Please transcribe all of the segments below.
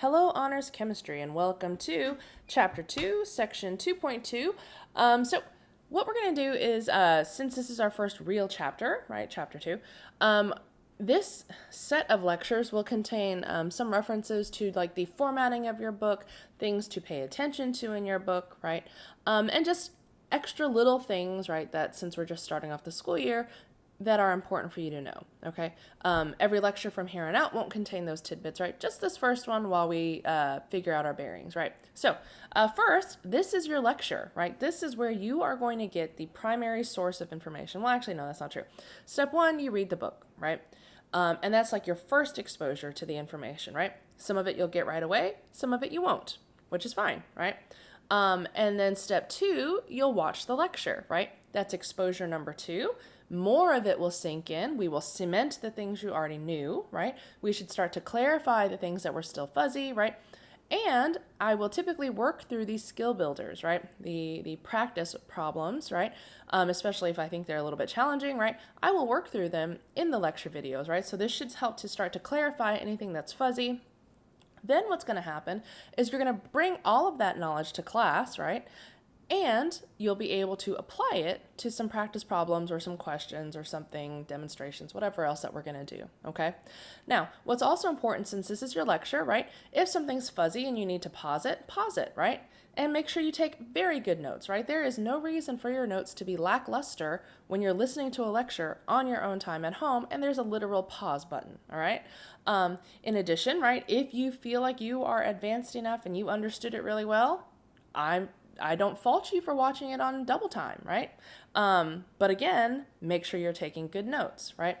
Hello, Honors Chemistry, and welcome to Chapter 2, Section 2.2. So what we're going to do is, since this is our first real chapter, right, Chapter 2, this set of lectures will contain some references to, like, the formatting of your book, things to pay attention to in your book, right, and just extra little things, right, that since we're just starting off the school year, that are important for you to know, okay? Every lecture from here on out won't contain those tidbits, right? Just this first one while we figure out our bearings, right? So first, this is your lecture, right? This is where you are going to get the primary source of information. Well, actually, no, that's not true. Step one, you read the book, right? And that's like your first exposure to the information, right? Some of it you'll get right away, some of it you won't, which is fine, right? And then step two, you'll watch the lecture, right? That's exposure number 2. More of it will sink in. We will cement the things you already knew, right? We should start to clarify the things that were still fuzzy, right? And I will typically work through these skill builders, right? The practice problems, right? Especially if I think they're a little bit challenging, right? I will work through them in the lecture videos, right? So this should help to start to clarify anything that's fuzzy. Then what's going to happen is you're going to bring all of that knowledge to class, right? And you'll be able to apply it to some practice problems or some questions or something, demonstrations, whatever else that we're going to do, okay? Now, what's also important, since this is your lecture, right? If something's fuzzy and you need to pause it, right? And make sure you take very good notes, right? There is no reason for your notes to be lackluster when you're listening to a lecture on your own time at home, and there's a literal pause button, all right? In addition, right, if you feel like you are advanced enough and you understood it really well, I don't fault you for watching it on double time, right? But again, make sure you're taking good notes, right?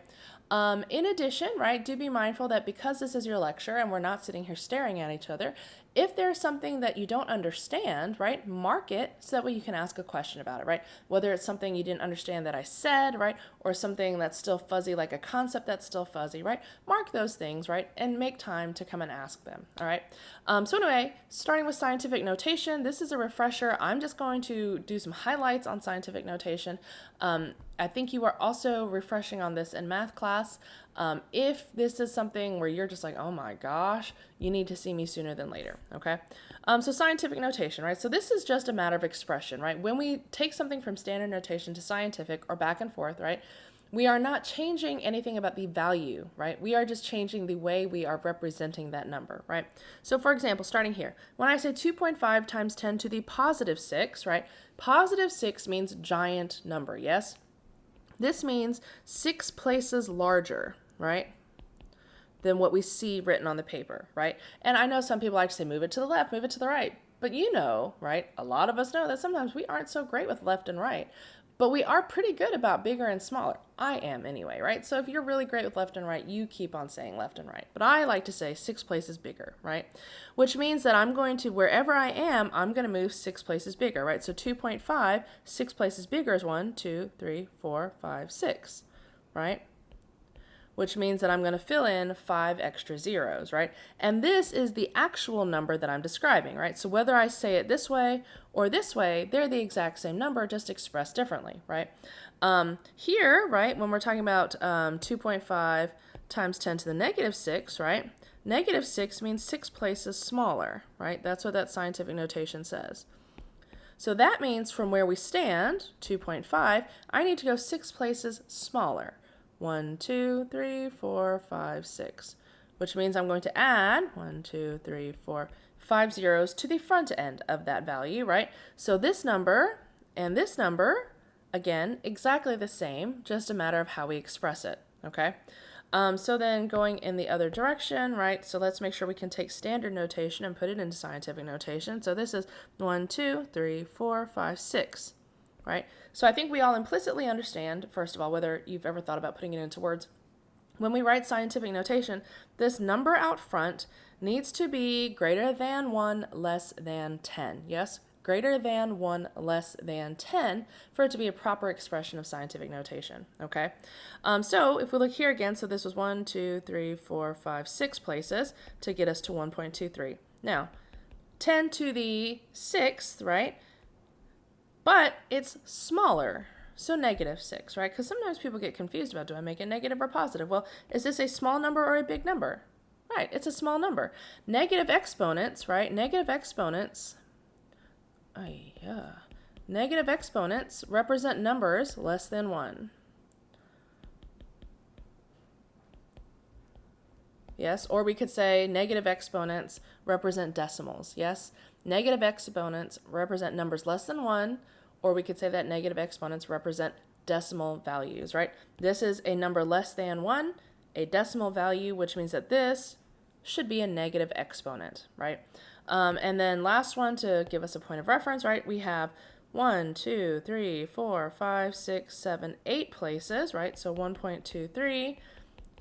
In addition, right, do be mindful that because this is your lecture and we're not sitting here staring at each other, if there's something that you don't understand, right, mark it so that way you can ask a question about it, right? Whether it's something you didn't understand that I said, right, or something that's still fuzzy, like a concept that's still fuzzy, right? Mark those things, right, and make time to come and ask them, all right? So anyway, starting with scientific notation, this is a refresher. I'm just going to do some highlights on scientific notation. I think you are also refreshing on this in math class. If this is something where you're just like, oh my gosh, you need to see me sooner than later, okay? So scientific notation, right? So this is just a matter of expression, right? When we take something from standard notation to scientific or back and forth, right? We are not changing anything about the value, right? We are just changing the way we are representing that number, right? So for example, starting here, when I say 2.5 times 10 to the positive 6, right? Positive 6 means giant number, yes? This means 6 places larger, right, than what we see written on the paper, right? And I know some people like to say, move it to the left, move it to the right. But you know, right, a lot of us know that sometimes we aren't so great with left and right. But we are pretty good about bigger and smaller. I am anyway, right? So if you're really great with left and right, you keep on saying left and right. But I like to say 6 places bigger, right? Which means that I'm going to, wherever I am, I'm going to move 6 places bigger, right? So 2.5, 6 places bigger is 1, 2, 3, 4, 5, 6, right? Which means that I'm going to fill in 5 extra zeros, right? And this is the actual number that I'm describing, right? So whether I say it this way or this way, they're the exact same number, just expressed differently, right? Here, right, when we're talking about 2.5 times 10 to the negative 6, right? Negative 6 means 6 places smaller, right? That's what that scientific notation says. So that means from where we stand, 2.5, I need to go 6 places smaller. 1, 2, 3, 4, 5, 6, which means I'm going to add 1, 2, 3, 4, 5 zeros to the front end of that value, right? So this number and this number, again, exactly the same, just a matter of how we express it, okay? So then going in the other direction, right? So let's make sure we can take standard notation and put it into scientific notation. So this is 1, 2, 3, 4, 5, 6. Right? So I think we all implicitly understand, first of all, whether you've ever thought about putting it into words. When we write scientific notation, this number out front needs to be greater than 1, less than 10. Yes? Greater than 1, less than 10 for it to be a proper expression of scientific notation. Okay? So if we look here again, so this was 1, 2, 3, 4, 5, 6 places to get us to 1.23. Now, 10 to the 6th, right? But it's smaller, so negative 6, right? Because sometimes people get confused about, do I make it negative or positive? Well, is this a small number or a big number? Right, it's a small number. Negative exponents, right? Negative exponents, negative exponents represent numbers less than 1. Yes, or we could say negative exponents represent decimals. Yes, negative exponents represent numbers less than 1, or we could say that negative exponents represent decimal values, right? This is a number less than 1, a decimal value, which means that this should be a negative exponent, right? And then last one to give us a point of reference, right? We have 1, 2, 3, 4, 5, 6, 7, 8 places, right? So 1.23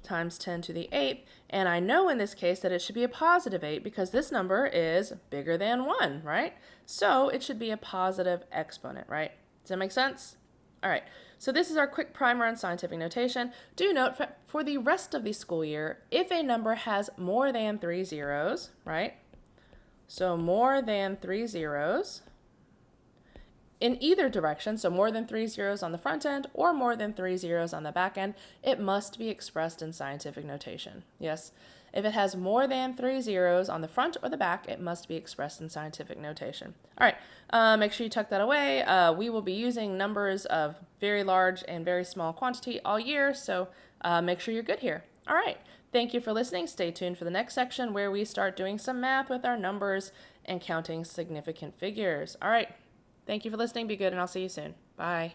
times 10 to the 8th, and I know in this case that it should be a positive 8 because this number is bigger than 1, right? So it should be a positive exponent, right? Does that make sense? All right, so this is our quick primer on scientific notation. Do note for the rest of the school year, if a number has more than 3 zeros, right? So more than 3 zeros, in either direction, so more than 3 zeros on the front end or more than 3 zeros on the back end, it must be expressed in scientific notation. Yes, if it has more than 3 zeros on the front or the back, it must be expressed in scientific notation. All right, make sure you tuck that away. We will be using numbers of very large and very small quantity all year, so make sure you're good here. All right, thank you for listening. Stay tuned for the next section where we start doing some math with our numbers and counting significant figures. All right. Thank you for listening. Be good, and I'll see you soon. Bye.